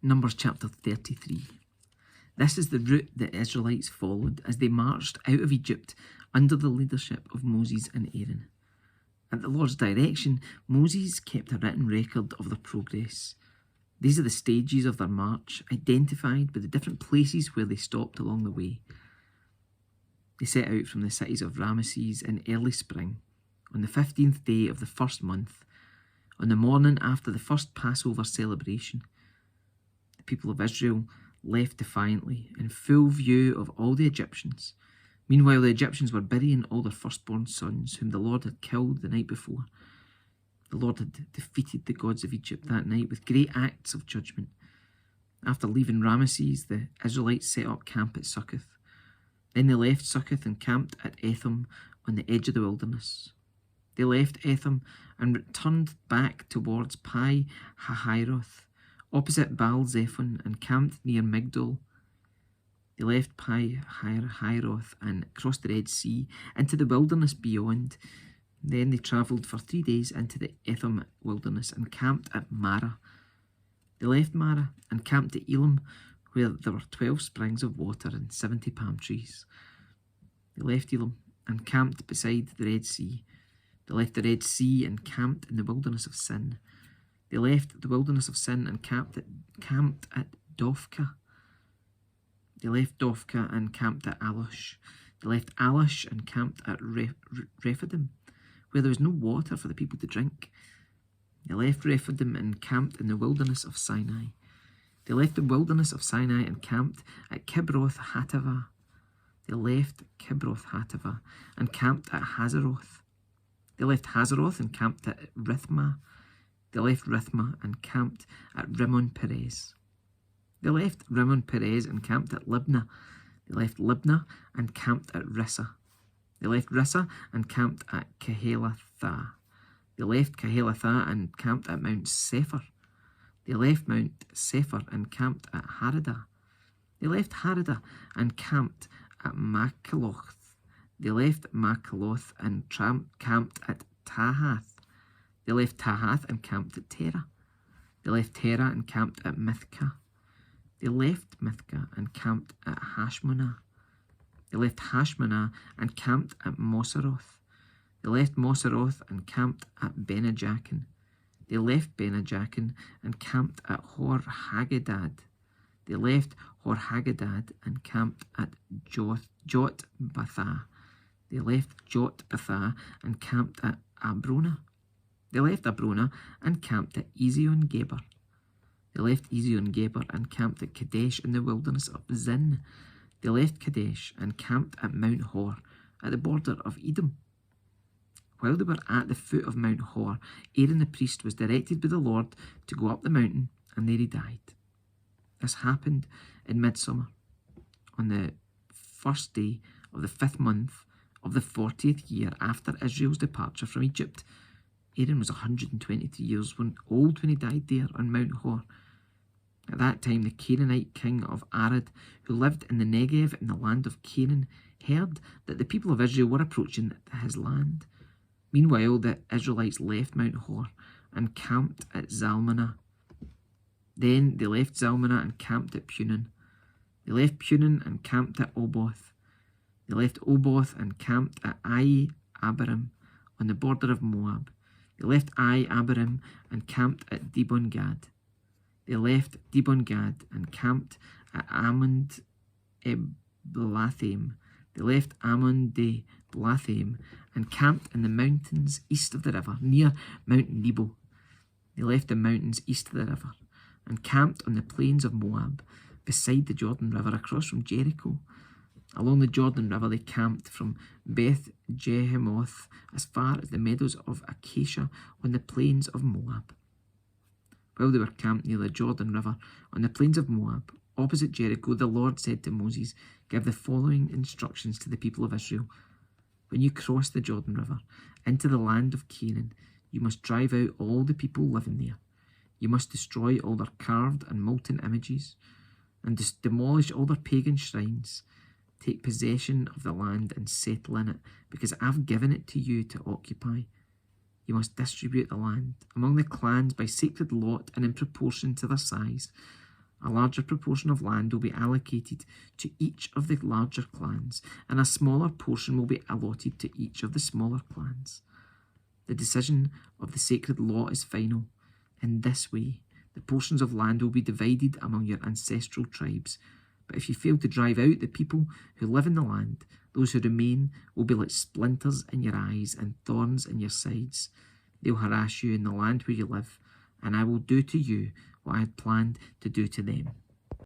Numbers chapter 33. This is the route the Israelites followed as they marched out of Egypt under the leadership of Moses and Aaron. At the Lord's direction, Moses kept a written record of their progress. These are the stages of their march, identified by the different places where they stopped along the way. They set out from the cities of Ramesses in early spring, on the 15th day of the first month, on the morning after the first Passover celebration. The people of Israel left defiantly, in full view of all the Egyptians. Meanwhile, the Egyptians were burying all their firstborn sons, whom the Lord had killed the night before. The Lord had defeated the gods of Egypt that night with great acts of judgment. After leaving Ramesses, the Israelites set up camp at Succoth. Then they left Succoth and camped at Etham on the edge of the wilderness. They left Etham and returned back towards Pi Hahiroth, opposite Baal Zephon, and camped near Migdol. They left Pi Hahiroth and crossed the Red Sea into the wilderness beyond. Then they travelled for 3 days into the Etham wilderness and camped at Marah. They left Marah and camped at Elim, where there were 12 springs of water and 70 palm trees. They left Elim and camped beside the Red Sea. They left the Red Sea and camped in the wilderness of Sin. They left the wilderness of Sin and camped at Dophkah. They left Dophkah and camped at Alush. They left Alush and camped at Rephidim, where there was no water for the people to drink. They left Rephidim and camped in the wilderness of Sinai. They left the wilderness of Sinai and camped at Kibroth Hattaavah. They left Kibroth Hattaavah and camped at Hazeroth. They left Hazeroth and camped at Rithmah. They left Rithmah and camped at Rimmon Perez. They left Rimmon Perez and camped at Libnah. They left Libnah and camped at Rissa. They left Rissa and camped at Kehelathah. They left Kehelathah and camped at Mount Sephir. They left Mount Sephir and camped at Haradah. They left Haradah and camped at Makaloth. They left Makaloth and camped at Tahath. They left Tahath and camped at Terah. They left Terah and camped at Mithkah. They left Mithkah and camped at Hashmonah. They left Hashmonah and camped at Moseroth. They left Moseroth and camped at Benajakin. They left Benajakin and camped at Hor Haggidad. They left Hor Haggidad and camped at Jotbathah. They left Jotbathah and camped at Abrona. They left Abrona and camped at Ezion Geber. They left Ezion Geber and camped at Kadesh in the wilderness of Zin. They left Kadesh and camped at Mount Hor at the border of Edom. While they were at the foot of Mount Hor, Aaron the priest was directed by the Lord to go up the mountain, and there he died. This happened in midsummer, on the first day of the 5th month of the 40th year after Israel's departure from Egypt. Aaron was 123 years old when he died there on Mount Hor. At that time, the Canaanite king of Arad, who lived in the Negev in the land of Canaan, heard that the people of Israel were approaching his land. Meanwhile, the Israelites left Mount Hor and camped at Zalmunna. Then they left Zalmunna and camped at Punon. They left Punon and camped at Oboth. They left Oboth and camped at Ai Abiram on the border of Moab. They left Ai Abiram and camped at Dibon Gad. They left Dibon Gad and camped at Ammon Eblathaim. They left Ammon de Blathaim and camped in the mountains east of the river, near Mount Nebo. They left the mountains east of the river and camped on the plains of Moab, beside the Jordan River, across from Jericho. Along the Jordan River they camped from Beth Jehemoth as far as the meadows of Acacia on the plains of Moab. While they were camped near the Jordan River on the plains of Moab, opposite Jericho, the Lord said to Moses, "Give the following instructions to the people of Israel. When you cross the Jordan River into the land of Canaan, you must drive out all the people living there. You must destroy all their carved and molten images and demolish all their pagan shrines. Take possession of the land and settle in it, because I've given it to you to occupy. You must distribute the land among the clans by sacred lot and in proportion to their size. A larger proportion of land will be allocated to each of the larger clans, and a smaller portion will be allotted to each of the smaller clans. The decision of the sacred law is final. In this way, the portions of land will be divided among your ancestral tribes. But if you fail to drive out the people who live in the land, those who remain will be like splinters in your eyes and thorns in your sides. They'll harass you in the land where you live, and I will do to you what I had planned to do to them.